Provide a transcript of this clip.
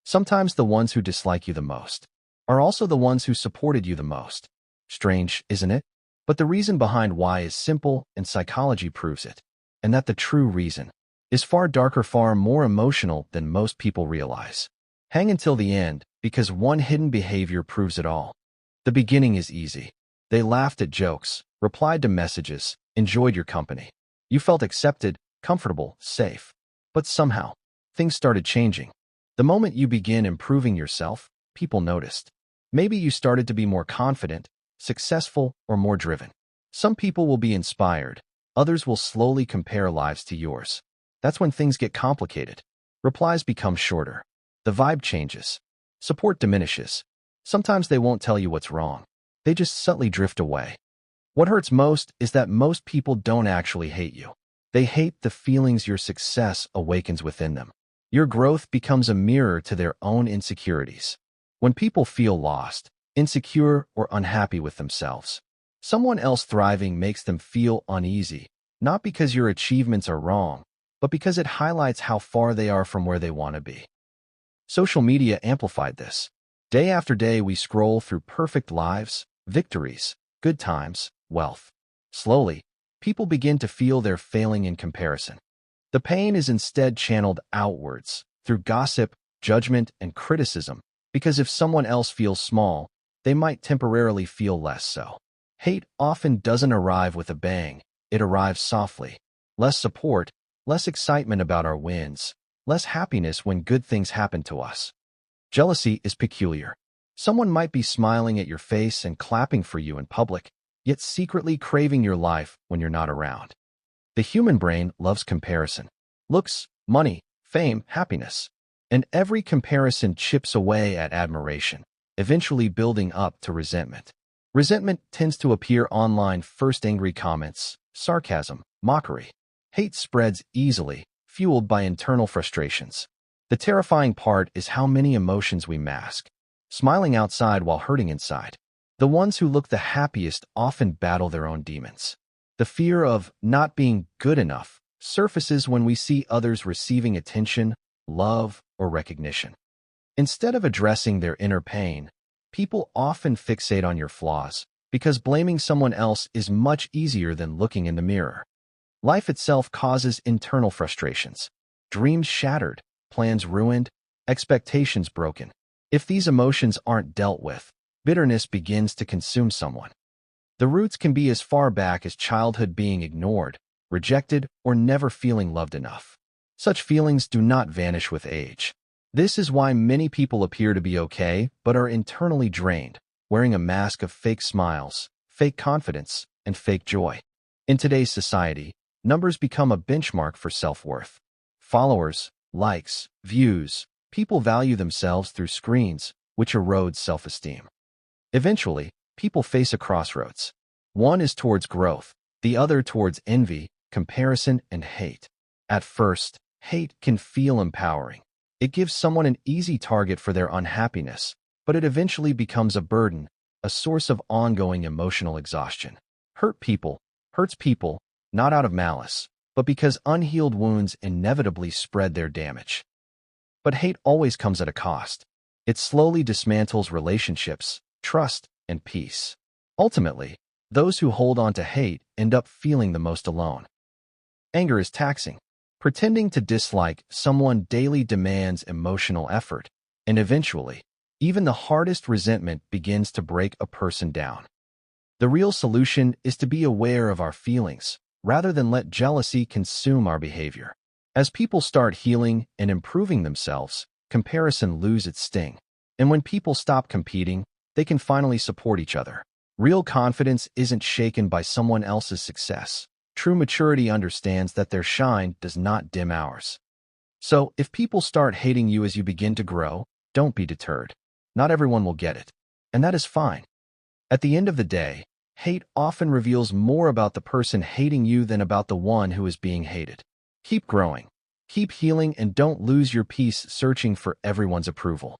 Sometimes the ones who dislike you the most are also the ones who supported you the most. Strange, isn't it? But the reason behind why is simple, and psychology proves it. And that the true reason is far darker, far more emotional than most people realize. Hang until the end, because one hidden behavior proves it all. The beginning is easy. They laughed at jokes, replied to messages, enjoyed your company. You felt accepted, comfortable, safe. But somehow, things started changing. The moment you begin improving yourself, people noticed. Maybe you started to be more confident, successful, or more driven. Some people will be inspired. Others will slowly compare lives to yours. That's when things get complicated. Replies become shorter. The vibe changes. Support diminishes. Sometimes they won't tell you what's wrong. They just subtly drift away. What hurts most is that most people don't actually hate you. They hate the feelings your success awakens within them. Your growth becomes a mirror to their own insecurities. When people feel lost, insecure, or unhappy with themselves, someone else thriving makes them feel uneasy, not because your achievements are wrong, but because it highlights how far they are from where they want to be. Social media amplified this. Day after day, we scroll through perfect lives, victories, good times, wealth. Slowly, people begin to feel they're failing in comparison. The pain is instead channeled outwards, through gossip, judgment, and criticism, because if someone else feels small, they might temporarily feel less so. Hate often doesn't arrive with a bang, it arrives softly. Less support, less excitement about our wins, less happiness when good things happen to us. Jealousy is peculiar. Someone might be smiling at your face and clapping for you in public, yet secretly craving your life when you're not around. The human brain loves comparison. Looks, money, fame, happiness. And every comparison chips away at admiration, eventually building up to resentment. Resentment tends to appear online first: angry comments, sarcasm, mockery. Hate spreads easily, fueled by internal frustrations. The terrifying part is how many emotions we mask, smiling outside while hurting inside. The ones who look the happiest often battle their own demons. The fear of not being good enough surfaces when we see others receiving attention, love, or recognition. Instead of addressing their inner pain, people often fixate on your flaws, because blaming someone else is much easier than looking in the mirror. Life itself causes internal frustrations. Dreams shattered, plans ruined, expectations broken. If these emotions aren't dealt with, bitterness begins to consume someone. The roots can be as far back as childhood, being ignored, rejected, or never feeling loved enough. Such feelings do not vanish with age. This is why many people appear to be okay, but are internally drained, wearing a mask of fake smiles, fake confidence, and fake joy. In today's society, numbers become a benchmark for self-worth. Followers, likes, views. People value themselves through screens, which erodes self-esteem. Eventually, people face a crossroads. One is towards growth, the other towards envy, comparison, and hate. At first, hate can feel empowering. It gives someone an easy target for their unhappiness, but it eventually becomes a burden, a source of ongoing emotional exhaustion. Hurts people, not out of malice, but because unhealed wounds inevitably spread their damage. But hate always comes at a cost. It slowly dismantles relationships, trust, and peace. Ultimately, those who hold on to hate end up feeling the most alone. Anger is taxing. Pretending to dislike someone daily demands emotional effort, and eventually, even the hardest resentment begins to break a person down. The real solution is to be aware of our feelings, rather than let jealousy consume our behavior. As people start healing and improving themselves, comparison loses its sting. And when people stop competing, they can finally support each other. Real confidence isn't shaken by someone else's success. True maturity understands that their shine does not dim ours. So, if people start hating you as you begin to grow, don't be deterred. Not everyone will get it, and that is fine. At the end of the day, hate often reveals more about the person hating you than about the one who is being hated. Keep growing, keep healing, and don't lose your peace searching for everyone's approval.